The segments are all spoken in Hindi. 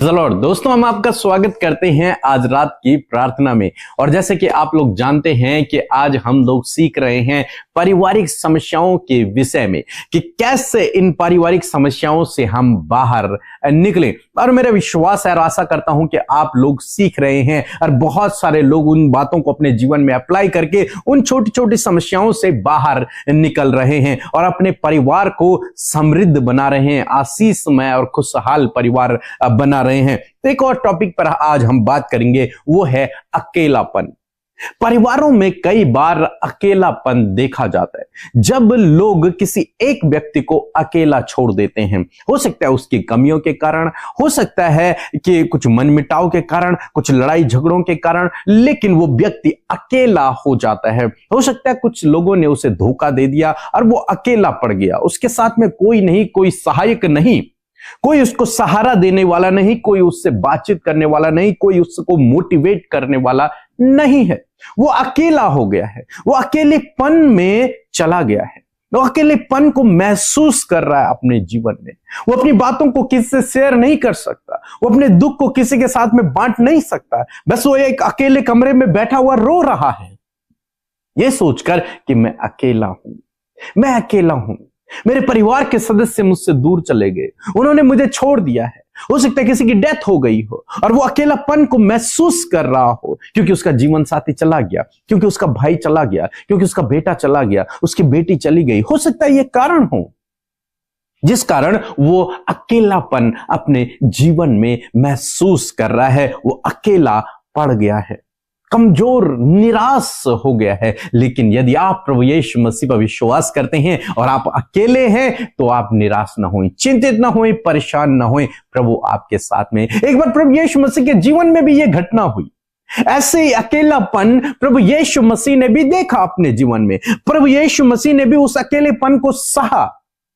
लॉर्ड दोस्तों, हम आपका स्वागत करते हैं आज रात की प्रार्थना में। और जैसे कि आप लोग जानते हैं कि आज हम लोग सीख रहे हैं पारिवारिक समस्याओं के विषय में कि कैसे इन पारिवारिक समस्याओं से हम बाहर निकलें। और मेरा विश्वास है और आशा करता हूं कि आप लोग सीख रहे हैं और बहुत सारे लोग उन बातों को अपने जीवन में अप्लाई करके उन छोटी छोटी समस्याओं से बाहर निकल रहे हैं और अपने परिवार को समृद्ध बना रहे हैं, आशीषमय और खुशहाल परिवार बना रहे हैं। तो एक और टॉपिक पर आज हम बात करेंगे, वो है अकेलापन। परिवारों में कई बार अकेलापन देखा जाता है जब लोग किसी एक व्यक्ति को अकेला छोड़ देते हैं। हो सकता है उसकी कमियों के कारण, हो सकता है कि कुछ मनमुटाव के कारण, कुछ लड़ाई झगड़ों के कारण, लेकिन वो व्यक्ति अकेला हो जाता है। हो सकता है कुछ लोगों ने उसे धोखा दे दिया और वो अकेला पड़ गया। उसके साथ में कोई नहीं, कोई सहायक नहीं, कोई उसको सहारा देने वाला नहीं, कोई उससे बातचीत करने वाला नहीं, कोई उसको मोटिवेट करने वाला नहीं है। वो अकेला हो गया है, वो अकेलेपन में चला गया है, वो अकेलेपन को महसूस कर रहा है अपने जीवन में। वो अपनी बातों को किसी से शेयर नहीं कर सकता, वो अपने दुख को किसी के साथ में बांट नहीं सकता। बस वो एक अकेले कमरे में बैठा हुआ रो रहा है, ये सोचकर कि मैं अकेला हूं, मैं अकेला हूं, मेरे परिवार के सदस्य मुझसे दूर चले गए, उन्होंने मुझे छोड़ दिया है। हो सकता है किसी की डेथ हो गई हो और वो अकेलापन को महसूस कर रहा हो क्योंकि उसका जीवन साथी चला गया, क्योंकि उसका भाई चला गया, क्योंकि उसका बेटा चला गया, उसकी बेटी चली गई। हो सकता है ये कारण हो जिस कारण वो अकेलापन अपने जीवन में महसूस कर रहा है। वो अकेला पड़ गया है, कमजोर, निराश हो गया है। लेकिन यदि आप प्रभु यीशु मसीह पर विश्वास करते हैं और आप अकेले हैं तो आप निराश ना हों, चिंतित ना हों, परेशान ना हों। प्रभु आपके साथ में। एक बार प्रभु यीशु मसीह के जीवन में भी यह घटना हुई। ऐसे ही अकेलापन प्रभु यीशु मसीह ने भी देखा अपने जीवन में। प्रभु यीशु मसीह ने भी उस अकेलेपन को सहा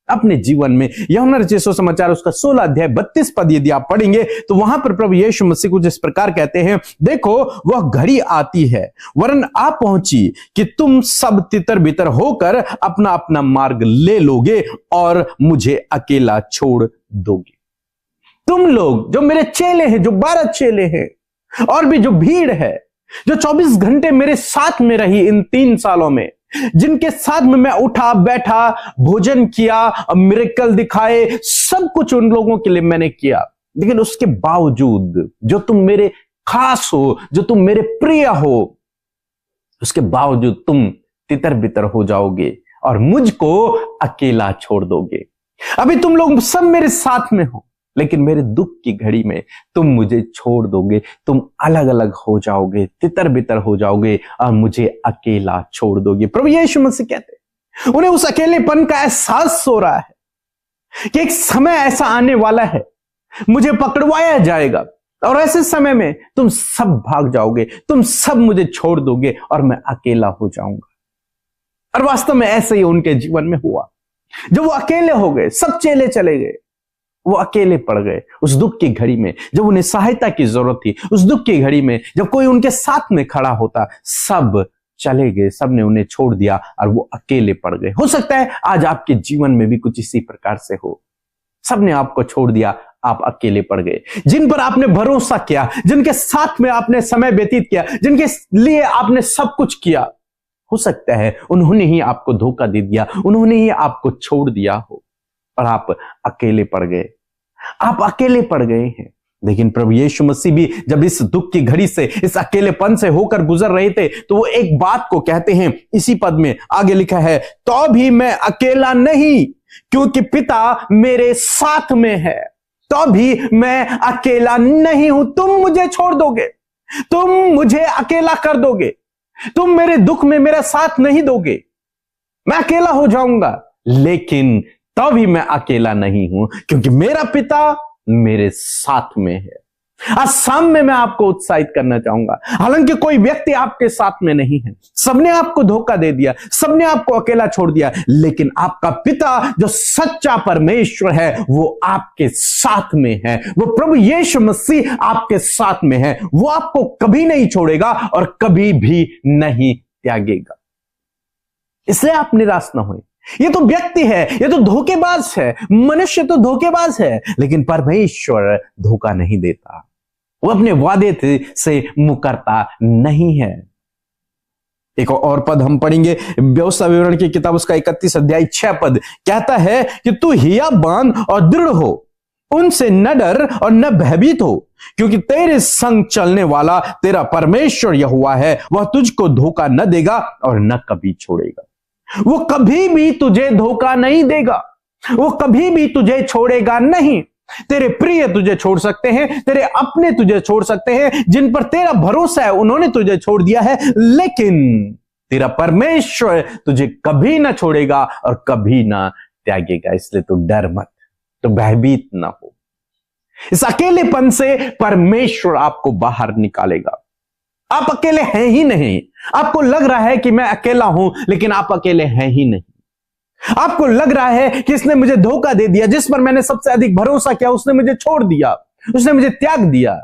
अपने जीवन में। यूहन्ना रचित सुसमाचार उसका 16 अध्याय 32 पद यदि आप पढ़ेंगे तो वहां पर प्रभु यीशु मसीह कुछ इस प्रकार कहते हैं, देखो वह घड़ी आती है वरन आ पहुंची कि तुम सब तितर बितर होकर अपना अपना मार्ग ले लोगे और मुझे अकेला छोड़ दोगे। तुम लोग जो मेरे चेले हैं, जो 12 चेले हैं, और भी जो भीड़ है जो 24 घंटे मेरे साथ में रही इन 3 सालों में, जिनके साथ में मैं उठा बैठा, भोजन किया, मिरेकल दिखाए, सब कुछ उन लोगों के लिए मैंने किया। लेकिन उसके बावजूद जो तुम मेरे खास हो, जो तुम मेरे प्रिय हो, उसके बावजूद तुम तितर बितर हो जाओगे और मुझको अकेला छोड़ दोगे। अभी तुम लोग सब मेरे साथ में हो, लेकिन मेरे दुख की घड़ी में तुम मुझे छोड़ दोगे, तुम अलग अलग हो जाओगे, तितर बितर हो जाओगे और मुझे अकेला छोड़ दोगे। प्रभु यीशु मसीह कहते हैं, उन्हें उस अकेलेपन का एहसास हो रहा है कि एक समय ऐसा आने वाला है, मुझे पकड़वाया जाएगा और ऐसे समय में तुम सब भाग जाओगे, तुम सब मुझे छोड़ दोगे और मैं अकेला हो जाऊंगा। और वास्तव में ऐसे ही उनके जीवन में हुआ। जब वो अकेले हो गए, सब चेले चले गए, वो अकेले पड़ गए उस दुख की घड़ी में। जब उन्हें सहायता की जरूरत थी, उस दुख की घड़ी में जब कोई उनके साथ में खड़ा होता, सब चले गए, सब ने उन्हें छोड़ दिया और वो अकेले पड़ गए। हो सकता है आज आपके जीवन में भी कुछ इसी प्रकार से हो। सबने आपको छोड़ दिया, आप अकेले पड़ गए। जिन पर आपने भरोसा किया, जिनके साथ में आपने समय व्यतीत किया, जिनके लिए आपने सब कुछ किया, हो सकता है उन्होंने ही आपको धोखा दे दिया, उन्होंने ही आपको छोड़ दिया हो और आप अकेले पड़ गए। आप अकेले पड़ गए हैं। लेकिन प्रभु यीशु मसीह भी जब इस दुख की घड़ी से, इस अकेलेपन से होकर गुजर रहे थे, तो वो एक बात को कहते हैं, इसी पद में आगे लिखा है, तो भी मैं अकेला नहीं क्योंकि पिता मेरे साथ में है। तो भी मैं अकेला नहीं हूं। तुम मुझे छोड़ दोगे, तुम मुझे अकेला कर दोगे, तुम मेरे दुख में मेरा साथ नहीं दोगे, मैं अकेला हो जाऊंगा। लेकिन तो भी मैं अकेला नहीं हूं क्योंकि मेरा पिता मेरे साथ में है। आज शाम में मैं आपको उत्साहित करना चाहूंगा, हालांकि कोई व्यक्ति आपके साथ में नहीं है, सबने आपको धोखा दे दिया, सबने आपको अकेला छोड़ दिया, लेकिन आपका पिता जो सच्चा परमेश्वर है वो आपके साथ में है। वो प्रभु यीशु मसीह आपके साथ में है। वो आपको कभी नहीं छोड़ेगा और कभी भी नहीं त्यागेगा। इसलिए आप निराश ना हों, ये तो व्यक्ति है, ये तो धोखेबाज है, मनुष्य तो धोखेबाज है, लेकिन परमेश्वर धोखा नहीं देता। वो अपने वादे से मुकरता नहीं है। एक और पद हम पढ़ेंगे, व्यवस्था विवरण की किताब उसका 31 अध्याय 6 पद कहता है कि तू हिया बांध और दृढ़ हो, उनसे न डर और न भयभीत हो, क्योंकि तेरे संग चलने वाला तेरा परमेश्वर यहोवा है, वह तुझको धोखा न देगा और न कभी छोड़ेगा। वो कभी भी तुझे धोखा नहीं देगा, वो कभी भी तुझे छोड़ेगा नहीं। तेरे प्रिय तुझे छोड़ सकते हैं, तेरे अपने तुझे छोड़ सकते हैं, जिन पर तेरा भरोसा है उन्होंने तुझे छोड़ दिया है, लेकिन तेरा परमेश्वर तुझे कभी ना छोड़ेगा और कभी ना त्यागेगा। इसलिए तो डर मत, तो भयभीत ना हो। इस अकेलेपन से परमेश्वर आपको बाहर निकालेगा। आप अकेले हैं ही नहीं। आपको लग रहा है कि मैं अकेला हूं, लेकिन आप अकेले हैं ही नहीं। आपको लग रहा है कि इसने मुझे धोखा दे दिया, जिस पर मैंने सबसे अधिक भरोसा किया उसने मुझे छोड़ दिया, उसने मुझे त्याग दिया,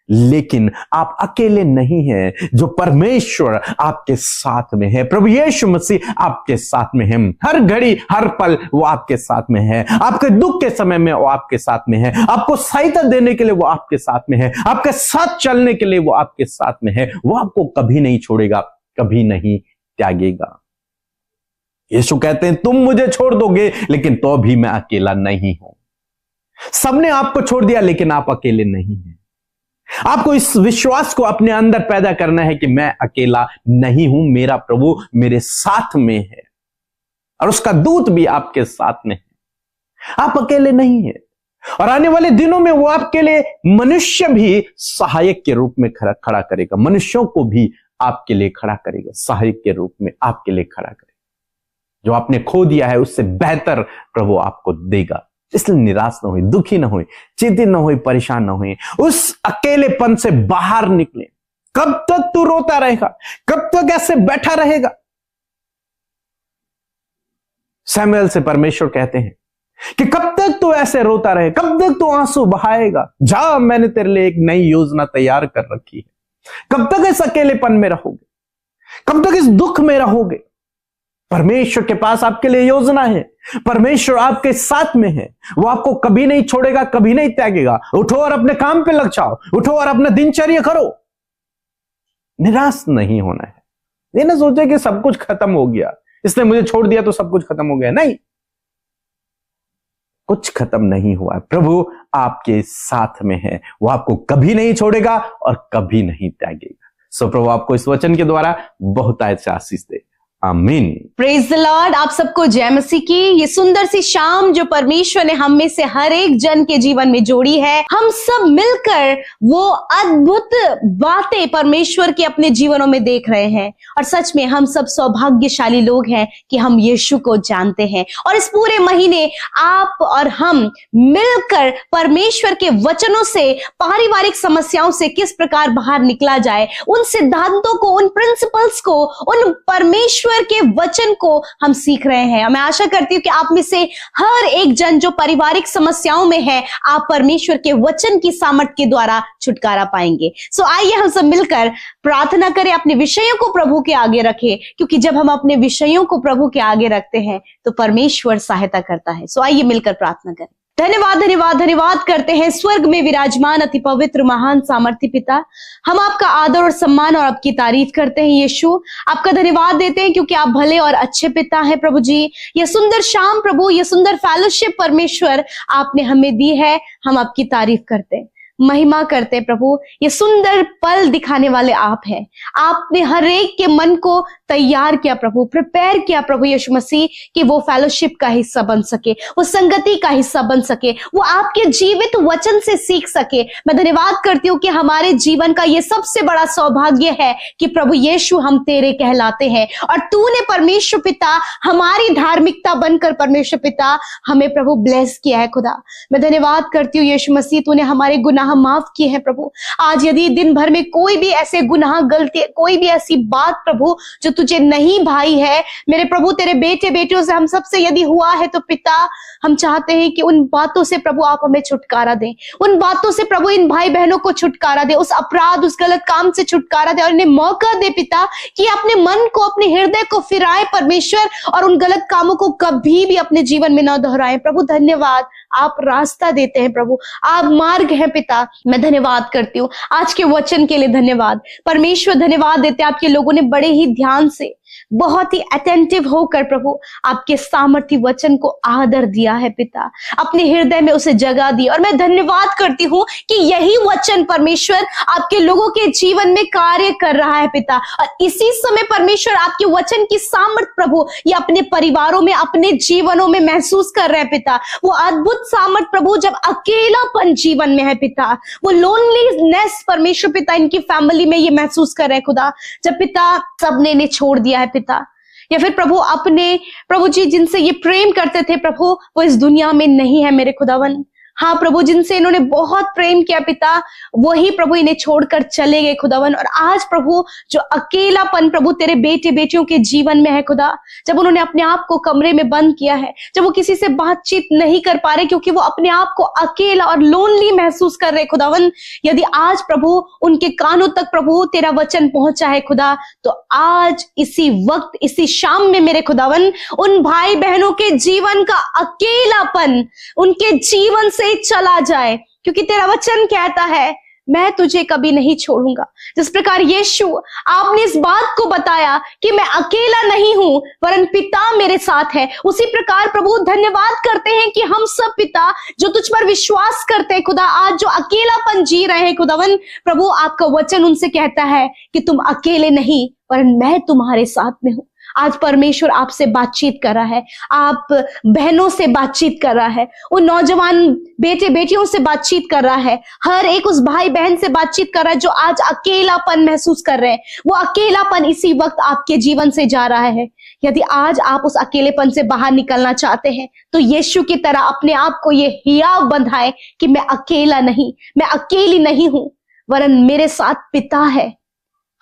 लेकिन आप अकेले नहीं हैं। जो परमेश्वर आपके साथ में है, प्रभु यीशु मसीह आपके साथ में है। हर घड़ी हर पल वो आपके साथ में है। आपके दुख के समय में वो आपके साथ में है। आपको सहायता देने के लिए वो आपके साथ में है। आपके साथ चलने के लिए वो आपके साथ में है। वो आपको कभी नहीं छोड़ेगा, कभी नहीं त्यागेगा। यीशु कहते हैं तुम मुझे छोड़ दोगे, लेकिन तो भी मैं अकेला नहीं हूं। सबने आपको छोड़ दिया, लेकिन आप अकेले नहीं हैं। आपको इस विश्वास को अपने अंदर पैदा करना है कि मैं अकेला नहीं हूं, मेरा प्रभु मेरे साथ में है और उसका दूत भी आपके साथ में है। आप अकेले नहीं हैं। और आने वाले दिनों में वो आपके लिए मनुष्य भी सहायक के रूप में खड़ा करेगा। मनुष्यों को भी आपके लिए खड़ा करेगा, सहायक के रूप में आपके लिए खड़ा करेगा। जो आपने खो दिया है उससे बेहतर प्रभु आपको देगा। इसलिए निराश न हुए, दुखी न हुए, चिंतित न हुए, परेशान न हुए। उस अकेलेपन से बाहर निकले। कब तक तू रोता रहेगा? कब तक ऐसे बैठा रहेगा? सैमुएल से परमेश्वर कहते हैं कि कब तक तू ऐसे रोता रहे, कब तक तू आंसू बहाएगा? जा, मैंने तेरे लिए एक नई योजना तैयार कर रखी है। कब तक इस अकेलेपन में रहोगे? कब तक इस दुख में रहोगे? परमेश्वर के पास आपके लिए योजना है। परमेश्वर आपके साथ में है। वो आपको कभी नहीं छोड़ेगा, कभी नहीं त्यागेगा। उठो और अपने काम पे लग जाओ। उठो और अपना दिनचर्या करो। निराश नहीं होना है। ये ना सोचे कि सब कुछ खत्म हो गया, इसने मुझे छोड़ दिया तो सब कुछ खत्म हो गया। नहीं, कुछ खत्म नहीं हुआ। प्रभु आपके साथ में है। वो आपको कभी नहीं छोड़ेगा और कभी नहीं त्यागेगा। सो प्रभु आपको इस वचन के द्वारा बहुत आशीष दे। आमीन। Praise the Lord. आप सबको जय मसीह की। ये सुंदर सी शाम जो परमेश्वर ने हम में से हर एक जन के जीवन में जोड़ी है, हम सब मिलकर वो अद्भुत बातें परमेश्वर के अपने जीवनों में देख रहे हैं। और सच में हम सब सौभाग्यशाली लोग हैं कि हम यीशु को जानते हैं। और इस पूरे महीने आप और हम मिलकर परमेश्वर के वचनों से, पारिवारिक समस्याओं से किस प्रकार बाहर निकला जाए, उन सिद्धांतों को, उन प्रिंसिपल्स को, उन परमेश्वर के वचन को हम सीख रहे हैं। मैं आशा करती हूं कि आप में से हर एक जन जो पारिवारिक समस्याओं में है, आप परमेश्वर के वचन की सामर्थ के द्वारा छुटकारा पाएंगे। सो आइए हम सब मिलकर प्रार्थना करें, अपने विषयों को प्रभु के आगे रखें, क्योंकि जब हम अपने विषयों को प्रभु के आगे रखते हैं तो परमेश्वर सहायता करता है। सो आइए मिलकर प्रार्थना करें। धन्यवाद धन्यवाद धन्यवाद करते हैं स्वर्ग में विराजमान अति पवित्र महान सामर्थी पिता। हम आपका आदर और सम्मान और आपकी तारीफ करते हैं यीशु। आपका धन्यवाद देते हैं क्योंकि आप भले और अच्छे पिता हैं प्रभु जी। ये सुंदर शाम प्रभु, ये सुंदर फेलोशिप परमेश्वर आपने हमें दी है, हम आपकी तारीफ करते हैं, महिमा करते हैं प्रभु। ये सुंदर पल दिखाने वाले आप हैं। आपने हर एक के मन को तैयार किया प्रभु, प्रिपेयर किया प्रभु यीशु मसीह कि वो फेलोशिप का हिस्सा बन सके, वो संगति का हिस्सा बन सके, वो आपके जीवित वचन से सीख सके। मैं धन्यवाद करती हूँ कि हमारे जीवन का ये सबसे बड़ा सौभाग्य है कि प्रभु यीशु हम तेरे कहलाते हैं और तूने परमेश्वर पिता हमारी धार्मिकता बनकर परमेश्वर पिता हमें प्रभु ब्लेस किया है खुदा। मैं धन्यवाद करती हूँ यीशु मसीह, तूने हमारे गुनाह गुनाह माफ किए हैं प्रभु। आज यदि दिन भर में कोई भी ऐसे गुनाह, गलती, कोई भी ऐसी बात प्रभु जो तुझे नहीं भाई है, मेरे प्रभु तेरे बेटे बेटियों से हम सबसे यदि हुआ है, तो पिता हम चाहते हैं कि उन बातों से प्रभु आप हमें छुटकारा दें। उन बातों से प्रभु इन भाई बहनों को छुटकारा दे, उस अपराध, उस गलत काम से छुटकारा दे और इन्हें मौका दे पिता कि अपने मन को, अपने हृदय को फिराए परमेश्वर, और उन गलत कामों को कभी भी अपने जीवन में न दोहराएं। प्रभु धन्यवाद, आप रास्ता देते हैं प्रभु, आप मार्ग हैं पिता। मैं धन्यवाद करती हूँ आज के वचन के लिए। धन्यवाद परमेश्वर, धन्यवाद देते हैं आपके लोगों ने बड़े ही ध्यान से, बहुत ही अटेंटिव होकर प्रभु आपके सामर्थ्य वचन को आदर दिया है पिता, अपने हृदय में उसे जगह दी। और मैं धन्यवाद करती हूँ कि यही वचन परमेश्वर आपके लोगों के जीवन में कार्य कर रहा है पिता, और इसी समय परमेश्वर आपके वचन की सामर्थ्य प्रभु ये अपने परिवारों में, अपने जीवनों में महसूस कर रहे हैं पिता। वो अद्भुत सामर्थ्य प्रभु जब अकेलापन जीवन में है पिता, वो लोनलीनेस परमेश्वर पिता इनकी फैमिली में ये महसूस कर रहे हैं खुदा, जब पिता सबने इन्हें छोड़ दिया है पिता, या फिर प्रभु अपने प्रभु जी जिनसे ये प्रेम करते थे प्रभु वो इस दुनिया में नहीं है मेरे खुदावन। हाँ प्रभु, जिनसे इन्होंने बहुत प्रेम किया पिता, वही प्रभु इन्हें छोड़कर चले गए खुदावन। और आज प्रभु जो अकेलापन प्रभु तेरे बेटे बेटियों के जीवन में है खुदा, जब उन्होंने अपने आप को कमरे में बंद किया है, जब वो किसी से बातचीत नहीं कर पा रहे क्योंकि वो अपने आप को अकेला और लोनली महसूस कर रहे खुदावन, यदि आज प्रभु उनके कानों तक प्रभु तेरा वचन पहुंचा है खुदा, तो आज इसी वक्त, इसी शाम में मेरे खुदावन उन भाई बहनों के जीवन का अकेलापन उनके जीवन से चला जाए, क्योंकि तेरा वचन कहता है मैं तुझे कभी नहीं छोड़ूंगा। जिस प्रकार यीशु आपने इस बात को बताया कि मैं अकेला नहीं हूं वरन पिता मेरे साथ है, उसी प्रकार प्रभु धन्यवाद करते हैं कि हम सब पिता जो तुझ पर विश्वास करते हैं खुदा, आज जो अकेलापन जी रहे हैं खुदावन, प्रभु आपका वचन उनसे कहता है कि तुम अकेले नहीं वरन मैं तुम्हारे साथ में हूं। आज परमेश्वर आपसे बातचीत कर रहा है, आप बहनों से बातचीत कर रहा है, उन नौजवान बेटे बेटियों से बातचीत कर रहा है, हर एक उस भाई बहन से बातचीत कर रहा है जो आज अकेलापन महसूस कर रहे हैं। वो अकेलापन इसी वक्त आपके जीवन से जा रहा है। यदि आज आप उस अकेलेपन से बाहर निकलना चाहते हैं तो यीशु की तरह अपने आप को ये हियाव बंधाए कि मैं अकेला नहीं, मैं अकेली नहीं हूं वरन मेरे साथ पिता है।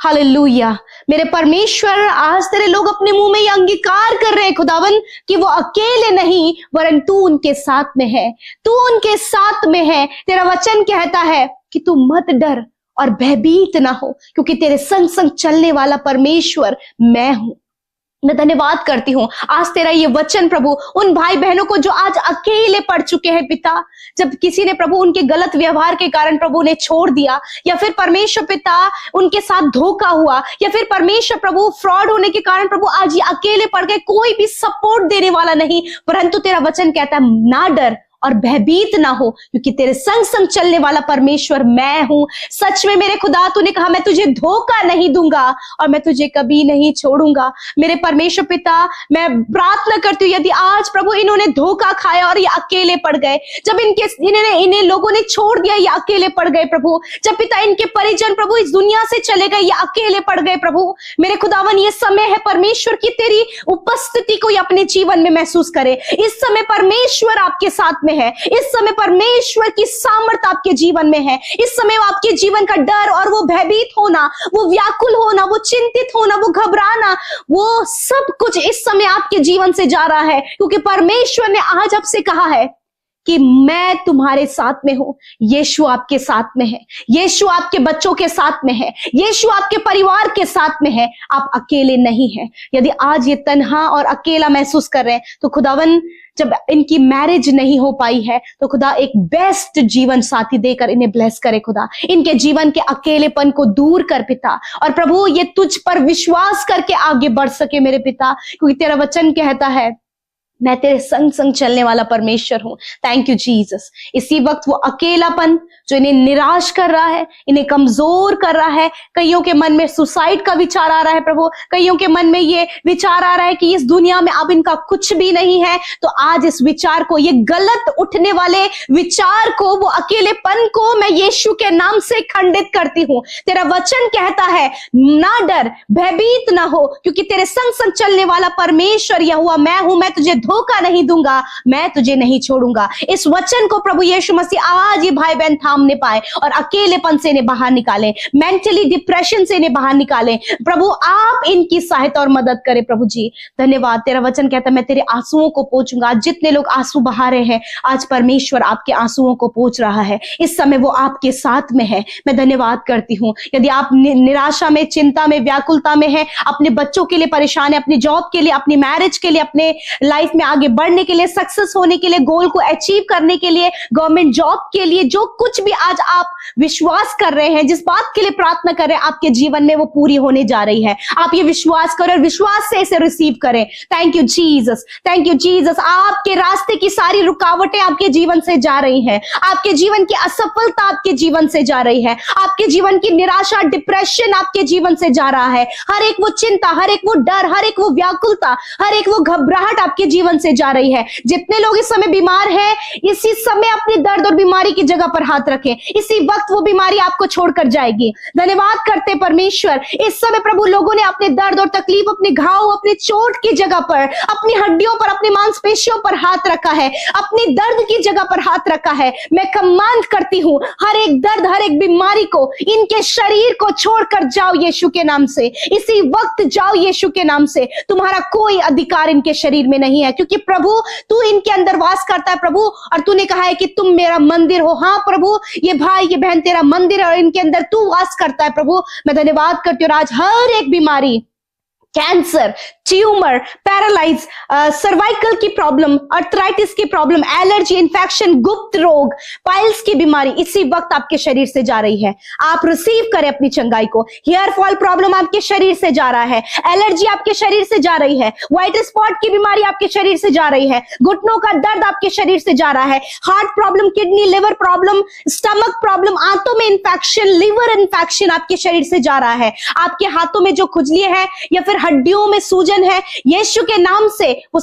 हालेलुया मेरे परमेश्वर, आज तेरे लोग अपने मुंह में ये अंगीकार कर रहे हैं खुदावन कि वो अकेले नहीं वरन तू उनके साथ में है, तू उनके साथ में है। तेरा वचन कहता है कि तू मत डर और भयभीत ना हो, क्योंकि तेरे संग संग चलने वाला परमेश्वर मैं हूं। मैं धन्यवाद करती हूँ आज तेरा ये वचन प्रभु उन भाई बहनों को जो आज अकेले पड़ चुके हैं पिता, जब किसी ने प्रभु उनके गलत व्यवहार के कारण प्रभु उन्हें छोड़ दिया, या फिर परमेश्वर पिता उनके साथ धोखा हुआ, या फिर परमेश्वर प्रभु फ्रॉड होने के कारण प्रभु आज ये अकेले पड़ गए, कोई भी सपोर्ट देने वाला नहीं, परंतु तेरा वचन कहता है ना डर और भयभीत ना हो, क्योंकि तेरे संग संग चलने वाला परमेश्वर मैं हूं। सच में मेरे खुदा तूने कहा मैं तुझे धोखा नहीं दूंगा और मैं तुझे कभी नहीं छोड़ूंगा। मेरे परमेश्वर पिता, मैं प्रार्थना करती हूँ यदि आज प्रभु इन्होंने धोखा खाया और ये अकेले पड़ गए, जब इन्हें लोगों ने छोड़ दिया, ये अकेले पड़ गए प्रभु, जब पिता इनके परिजन प्रभु इस दुनिया से चले गए, ये अकेले पड़ गए प्रभु, मेरे खुदावन ये समय है परमेश्वर की तेरी उपस्थिति को ये अपने जीवन में महसूस करे। इस समय परमेश्वर आपके साथ है, इस समय परमेश्वर की सामर्थ आपके जीवन में है। इस समय आपके जीवन का डर और वो भयभीत होना, वो व्याकुल होना, वो चिंतित होना, वो घबराना, वो सब कुछ इस समय आपके जीवन से जा रहा है, क्योंकि परमेश्वर ने आज आपसे कहा है कि मैं तुम्हारे साथ में हूं। यीशु आपके साथ में है, यीशु आपके बच्चों के साथ में है, यीशु आपके परिवार के साथ में है, आप अकेले नहीं हैं। यदि आज ये तन्हा और अकेला महसूस कर रहे हैं तो खुदावन जब इनकी मैरिज नहीं हो पाई है तो खुदा एक बेस्ट जीवन साथी देकर इन्हें ब्लेस करे खुदा, इनके जीवन के अकेलेपन को दूर कर पिता, और प्रभु ये तुझ पर विश्वास करके आगे बढ़ सके मेरे पिता, क्योंकि तेरा वचन कहता है मैं तेरे संग संग चलने वाला परमेश्वर हूं। Thank you Jesus. इसी वक्त वो अकेलापन जो इन्हें निराश कर रहा है, इन्हें कमजोर कर रहा है, कईयों के मन में सुसाइड का विचार आ रहा है प्रभु, कईयों के मन में ये विचार आ रहा है कि इस दुनिया में अब इनका कुछ भी नहीं है, तो आज इस विचार को, ये गलत उठने वाले विचार को, वो अकेलेपन को मैं यीशु के नाम से खंडित करती हूं। तेरा वचन कहता है ना डर, भयभीत ना हो, क्योंकि तेरे संग संग चलने वाला परमेश्वर यहोवा मैं हूं, मैं तुझे धोखा नहीं दूंगा, मैं तुझे नहीं छोड़ूंगा। इस वचन को प्रभु यीशु मसीह आज ये भाई बहन थामने पाए और अकेलेपन से इन्हें बाहर निकालें, मेंटली डिप्रेशन से इन्हें बाहर निकालें। प्रभु आप इनकी सहायता और मदद करें। प्रभु जी धन्यवाद। तेरा वचन कहता है मैं तेरे आंसुओं को पोंछूंगा। जितने लोग आंसू बहा रहे हैं, आज परमेश्वर आपके आंसुओं को पोंछ रहा है। इस समय वो आपके साथ में है। मैं धन्यवाद करती हूँ। यदि आप निराशा में, चिंता में, व्याकुलता में है, अपने बच्चों के लिए परेशान है, अपनी जॉब के लिए, अपनी मैरिज के लिए, अपने लाइफ में आगे बढ़ने के लिए, सक्सेस होने के लिए, गोल को अचीव करने के लिए, गवर्नमेंट जॉब के लिए, जो कुछ भी आज आप विश्वास कर रहे हैं, जिस बात के लिए प्रार्थना कर रहे हैं, आपके जीवन में वो पूरी होने जा रही है। आप ये विश्वास करें और विश्वास से इसे रिसीव करें। Thank you Jesus, thank you Jesus. आपके रास्ते की सारी रुकावटें आपके जीवन से जा रही हैं। आपके जीवन की असफलता आपके जीवन से जा रही है। आपके जीवन की निराशा, डिप्रेशन आपके जीवन से जा रहा है। हर एक वो चिंता, हर एक वो डर, हर एक वो व्याकुलता, हर एक वो घबराहट आपके जीवन से जा रही है। जितने लोग इस समय बीमार हैं, इसी समय अपने दर्द और बीमारी की जगह पर हाथ रखें। इसी वक्त वो बीमारी आपको छोड़कर जाएगी। धन्यवाद करते परमेश्वर। इस समय प्रभु लोगों ने अपने दर्द और तकलीफ, अपने घाव, अपने चोट की जगह पर, अपनी हड्डियों पर, अपनी मांसपेशियों पर हाथ रखा है, अपनी दर्द की जगह पर हाथ रखा है। मैं कमांड करती हूं, हर एक दर्द, हर एक बीमारी को, इनके शरीर को छोड़कर जाओ यीशु के नाम से। इसी वक्त जाओ यीशु के नाम से। तुम्हारा कोई अधिकार इनके शरीर में नहीं है, क्योंकि प्रभु तू इनके अंदर वास करता है प्रभु, और तूने कहा है कि तुम मेरा मंदिर हो। हाँ प्रभु, ये भाई, ये बहन तेरा मंदिर है और इनके अंदर तू वास करता है प्रभु। मैं धन्यवाद करती हूँ। आज हर एक बीमारी, कैंसर, ट्यूमर, पैरालाइज, सर्वाइकल की प्रॉब्लम, अर्थराइटिस की प्रॉब्लम, एलर्जी, इंफेक्शन, गुप्त रोग, पाइल्स की बीमारी इसी वक्त आपके शरीर से जा रही है। आप रिसीव करें अपनी चंगाई को। हेयर फॉल प्रॉब्लम आपके शरीर से जा रहा है, एलर्जी आपके शरीर से जा रही है, व्हाइट स्पॉट की बीमारी आपके शरीर से जा रही है, घुटनों का दर्द आपके शरीर से जा रहा है, heart problem, kidney, liver problem, stomach problem, आंतों में इंफेक्शन, लिवर इंफेक्शन आपके शरीर से जा रहा है। आपके हाथों में जो खुजली है या फिर हड्डियों में सूजन है, यीशु के नाम से वो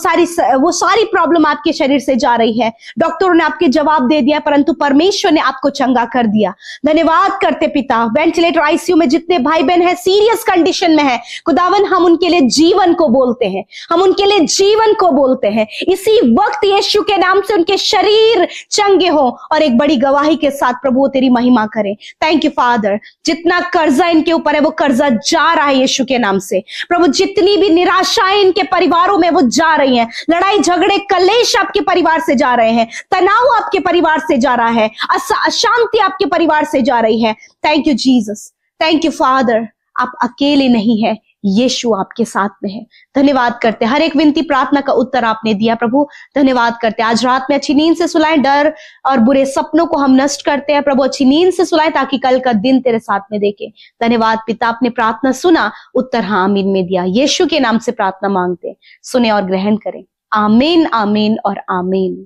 सारी प्रॉब्लम आपके शरीर से जा रही है। डॉक्टरों ने आपके जवाब दे दिया, परंतु परमेश्वर ने आपको चंगा कर दिया। धन्यवाद करते पिता। वेंटिलेटर, आईसीयू में जितने भाई बहन हैं, सीरियस कंडीशन में है, खुदावन हम उनके लिए जीवन को बोलते हैं, हम उनके लिए जीवन को बोलते हैं। इसी वक्त यीशु के नाम से उनके शरीर चंगे हो और एक बड़ी गवाही के साथ प्रभु तेरी महिमा करें। Thank you father. जितना कर्जा इनके ऊपर है वो कर्जा जा रहा है यीशु के नाम से प्रभु। जितनी भी निराशाएं इनके परिवारों में वो जा रही हैं, लड़ाई झगड़े कलेश आपके परिवार से जा रहे हैं, तनाव आपके परिवार से जा रहा है, अशांति आपके परिवार से जा रही है। Thank you Jesus, thank you father. आप अकेले नहीं है, यीशु आपके साथ में है। धन्यवाद करते, हर एक विनती प्रार्थना का उत्तर आपने दिया प्रभु। धन्यवाद करते, आज रात में अच्छी नींद से सुलाएं, डर और बुरे सपनों को हम नष्ट करते हैं प्रभु। अच्छी नींद से सुलाएं ताकि कल का दिन तेरे साथ में देखे। धन्यवाद पिता, आपने प्रार्थना सुना, उत्तर हाँ आमीन में दिया। यीशु के नाम से प्रार्थना मांगते, सुने और ग्रहण करें। आमीन, आमीन और आमीन।